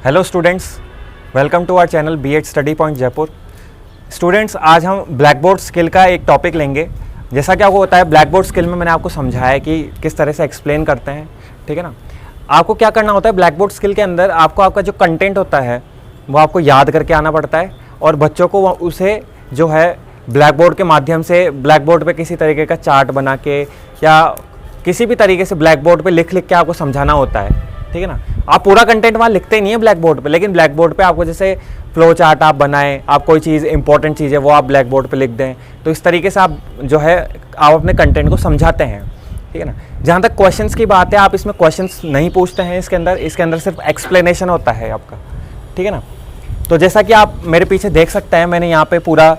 Hello students, welcome to our channel B.Ed study point Jaipur. Students, आज हम black board skill का एक topic लेंगे। जैसा कि आपको होता है, ब्लैक बोर्ड स्किल में मैंने आपको समझाया कि किस तरह से एक्सप्लेन करते हैं, ठीक है ना। आपको क्या करना होता है, ब्लैक बोर्ड स्किल के अंदर आपको आपका जो कंटेंट होता है वो आपको याद करके आना पड़ता है और बच्चों को उसे जो है ब्लैक बोर्ड के माध्यम से, ब्लैक बोर्ड पे किसी तरीके का चार्ट बना के या किसी भी तरीके से ब्लैक बोर्ड पे लिख के आपको समझाना होता है, ठीक है ना। आप पूरा कंटेंट वहाँ लिखते नहीं है ब्लैक बोर्ड पे, लेकिन ब्लैक बोर्ड पे आपको जैसे फ्लो चार्ट आप बनाएं, आप कोई चीज़ इंपॉर्टेंट चीज़ है वो आप ब्लैक बोर्ड पे लिख दें, तो इस तरीके से आप जो है आप अपने कंटेंट को समझाते हैं, ठीक है ना। जहाँ तक क्वेश्चंस की बात है, आप इसमें क्वेश्चंस नहीं पूछते हैं इसके अंदर सिर्फ एक्सप्लेनेशन होता है आपका, ठीक है ना। तो जैसा कि आप मेरे पीछे देख सकते हैं, मैंने यहाँ पे पूरा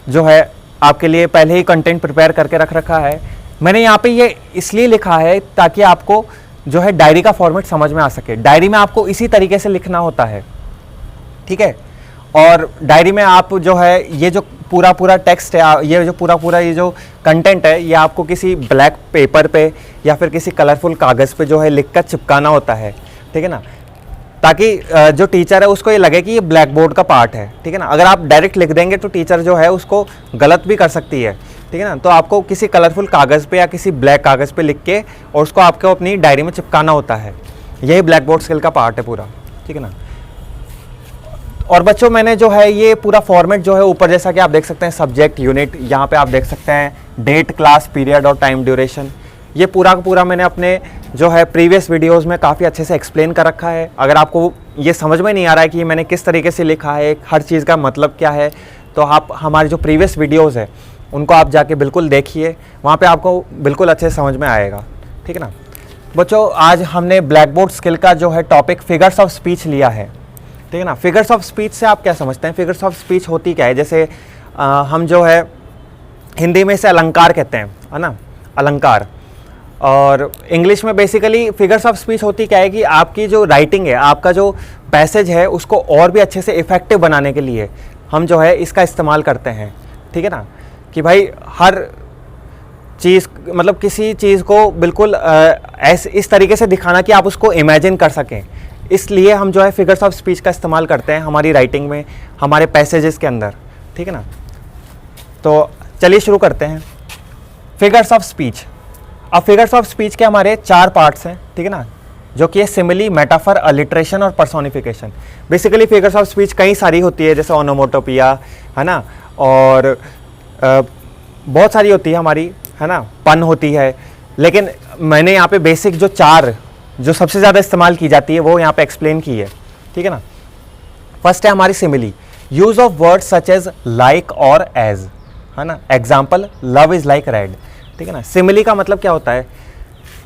जो है आपके लिए पहले ही कंटेंट प्रिपेयर करके रख रखा है। मैंने यहाँ पे ये इसलिए लिखा है ताकि आपको जो है डायरी का फॉर्मेट समझ में आ सके। डायरी में आपको इसी तरीके से लिखना होता है, ठीक है। और डायरी में आप जो है ये जो पूरा टेक्स्ट है, ये जो पूरा ये जो कंटेंट है, ये आपको किसी ब्लैक पेपर पे या फिर किसी कलरफुल कागज़ पे जो है लिख कर चिपकाना होता है, ठीक है ना, ताकि जो टीचर है उसको ये लगे कि ये ब्लैक बोर्ड का पार्ट है, ठीक है ना। अगर आप डायरेक्ट लिख देंगे तो टीचर जो है उसको गलत भी कर सकती है, ठीक है ना। तो आपको किसी कलरफुल कागज़ पे या किसी ब्लैक कागज़ पे लिख के और उसको आपको अपनी डायरी में चिपकाना होता है। यही ब्लैक बोर्ड स्किल का पार्ट है पूरा, ठीक है ना। और बच्चों, मैंने जो है ये पूरा फॉर्मेट जो है ऊपर जैसा कि आप देख सकते हैं, सब्जेक्ट, यूनिट, यहाँ पे आप देख सकते हैं डेट, क्लास, पीरियड और टाइम ड्यूरेशन। ये पूरा का पूरा मैंने अपने जो है प्रीवियस वीडियोस में काफ़ी अच्छे से एक्सप्लेन कर रखा है। अगर आपको ये समझ में नहीं आ रहा है कि ये मैंने किस तरीके से लिखा है, हर चीज़ का मतलब क्या है, तो आप हमारे जो प्रीवियस वीडियोस है उनको आप जाके बिल्कुल देखिए, वहाँ पे आपको बिल्कुल अच्छे से समझ में आएगा, ठीक है ना। बच्चों, आज हमने ब्लैक बोर्ड स्किल का जो है टॉपिक फिगर्स ऑफ स्पीच लिया है, ठीक है ना। फिगर्स ऑफ स्पीच से आप क्या समझते हैं? फिगर्स ऑफ स्पीच होती क्या है? जैसे हम जो है हिंदी में इसे अलंकार कहते हैं, है ना, अलंकार। और इंग्लिश में बेसिकली फिगर्स ऑफ स्पीच होती क्या है कि आपकी जो राइटिंग है, आपका जो पैसेज है, उसको और भी अच्छे से इफ़ेक्टिव बनाने के लिए हम जो है इसका इस्तेमाल करते हैं, ठीक है ना। कि भाई हर चीज़, मतलब किसी चीज़ को बिल्कुल इस तरीके से दिखाना कि आप उसको इमेजिन कर सकें, इसलिए हम जो है फिगर्स ऑफ स्पीच का इस्तेमाल करते हैं हमारी राइटिंग में, हमारे पैसेजेस के अंदर, ठीक है ना। तो चलिए शुरू करते हैं फिगर्स ऑफ स्पीच। अब फिगर्स ऑफ स्पीच के हमारे 4 पार्ट्स हैं, ठीक है ना, जो कि है सिमिली, मेटाफर, अलिट्रेशन और personification. Basically figures of speech कई सारी होती है, जैसे ओनोमोटोपिया, है ना, और बहुत सारी होती है हमारी, है ना, पन होती है। लेकिन मैंने यहाँ पे बेसिक जो 4 जो सबसे ज़्यादा इस्तेमाल की जाती है वो यहाँ पे एक्सप्लेन की है, ठीक है ना। फर्स्ट है हमारी simile, use of words such as like और एज, है ना। Example, love is like red, ठीक है ना। सिमिली का मतलब क्या होता है?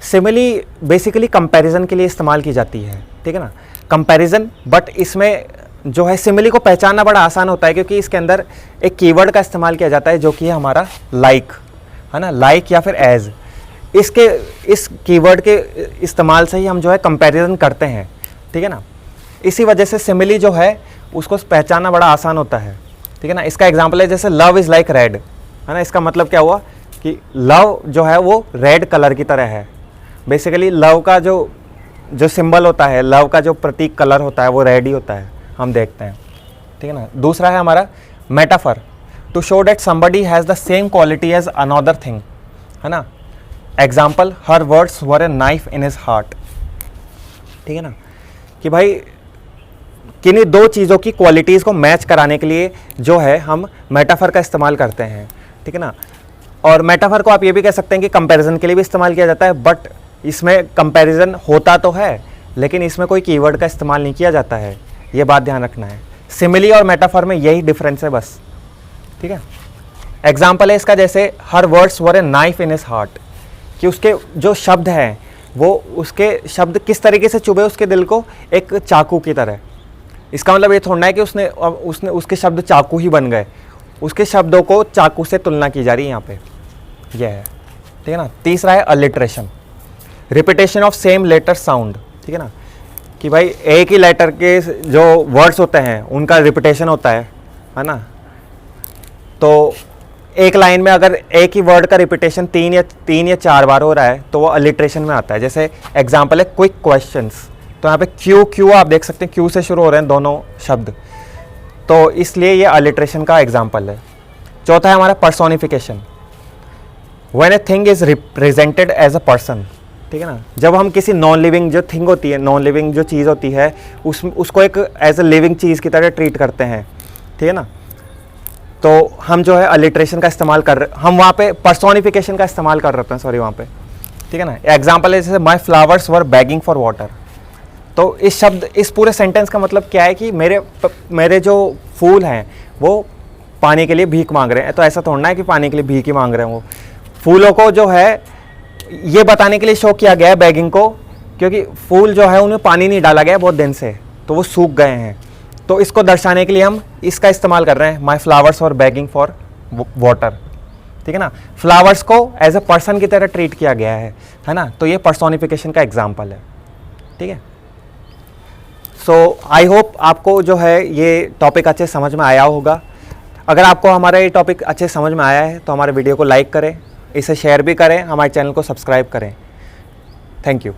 सिमिली बेसिकली कंपैरिजन के लिए इस्तेमाल की जाती है, ठीक है ना, कंपैरिजन। बट इसमें जो है सिमिली को पहचानना बड़ा आसान होता है, क्योंकि इसके अंदर एक कीवर्ड का इस्तेमाल किया जाता है जो कि है हमारा लाइक, है ना, लाइक या फिर एज। इस कीवर्ड के इस्तेमाल से ही हम जो है कंपैरिजन करते हैं, ठीक है ना। इसी वजह से सिमिली जो है उसको पहचानना बड़ा आसान होता है, ठीक है ना। इसका एग्जाम्पल है जैसे लव इज़ लाइक रेड, है ना। इसका मतलब क्या हुआ कि लव जो है वो रेड कलर की तरह है। बेसिकली लव का जो सिंबल होता है, लव का जो प्रतीक कलर होता है वो रेड ही होता है, हम देखते हैं, ठीक है ना। दूसरा है हमारा metaphor, to show that somebody has the same quality as another thing, है ना। Example, her words were a knife in his heart, ठीक है ना। कि भाई किन्हीं 2 चीज़ों की क्वालिटीज़ को मैच कराने के लिए जो है हम मेटाफर का इस्तेमाल करते हैं, ठीक है ना। और मेटाफर को आप ये भी कह सकते हैं कि कंपैरिजन के लिए भी इस्तेमाल किया जाता है, बट इसमें कंपैरिजन होता तो है लेकिन इसमें कोई कीवर्ड का इस्तेमाल नहीं किया जाता है, ये बात ध्यान रखना है। सिमिली और मेटाफर में यही डिफरेंस है बस, ठीक है। एग्जाम्पल है इसका, जैसे हर words were a knife in his heart, कि उसके जो शब्द हैं वो उसके शब्द किस तरीके से चुभे उसके दिल को, एक चाकू की तरह। इसका मतलब ये थोड़ा है कि उसने उसके शब्द चाकू ही बन गए, उसके शब्दों को चाकू से तुलना की जा रही है यहाँ पे, यह है, ठीक है ना। तीसरा है alliteration, repetition of same letter sound, ठीक है ना। कि भाई एक ही लेटर के जो वर्ड्स होते हैं उनका रिपीटेशन होता है ना। तो एक लाइन में अगर एक ही वर्ड का रिपीटेशन 3 या 4 बार हो रहा है तो वो अलिट्रेशन में आता है। जैसे एग्जाम्पल है क्विक क्वेश्चंस, तो यहाँ पे क्यू क्यू आप देख सकते हैं, क्यू से शुरू हो रहे हैं दोनों शब्द, तो इसलिए ये अलिट्रेशन का एग्जाम्पल है। चौथा है हमारा personification. When a thing is represented as a person, ठीक है ना, जब हम किसी नॉन लिविंग जो थिंग होती है, नॉन लिविंग जो चीज़ होती है, उसको एक एज अ लिविंग चीज़ की तरह ट्रीट करते हैं, ठीक है ना, तो हम जो है अलिट्रेशन का इस्तेमाल कर रहे, हम वहाँ पे पर्सोनिफिकेशन का इस्तेमाल कर रहे हैं, सॉरी वहाँ पे, ठीक है ना। एग्जाम्पल है जैसे my flowers were begging for water, तो इस शब्द, इस पूरे सेंटेंस का मतलब क्या है कि मेरे जो फूल हैं वो पानी के लिए भीख मांग रहे हैं। तो ऐसा थोड़ा है कि पानी के लिए भीख ही मांग रहे हैं, वो फूलों को जो है ये बताने के लिए शो किया गया है बैगिंग को, क्योंकि फूल जो है उन्हें पानी नहीं डाला गया बहुत दिन से, तो वो सूख गए हैं। तो इसको दर्शाने के लिए हम इसका इस्तेमाल कर रहे हैं, माई फ्लावर्स और बैगिंग फॉर वाटर, ठीक है ना। फ्लावर्स को एज ए पर्सन की तरह ट्रीट किया गया है ना, तो ये पर्सोनिफिकेशन का एग्जाम्पल है, ठीक है। सो आई होप आपको जो है ये टॉपिक अच्छे समझ में आया होगा। अगर आपको हमारा ये टॉपिक अच्छे समझ में आया है तो हमारे वीडियो को लाइक करें, इसे शेयर भी करें, हमारे चैनल को सब्सक्राइब करें। Thank you.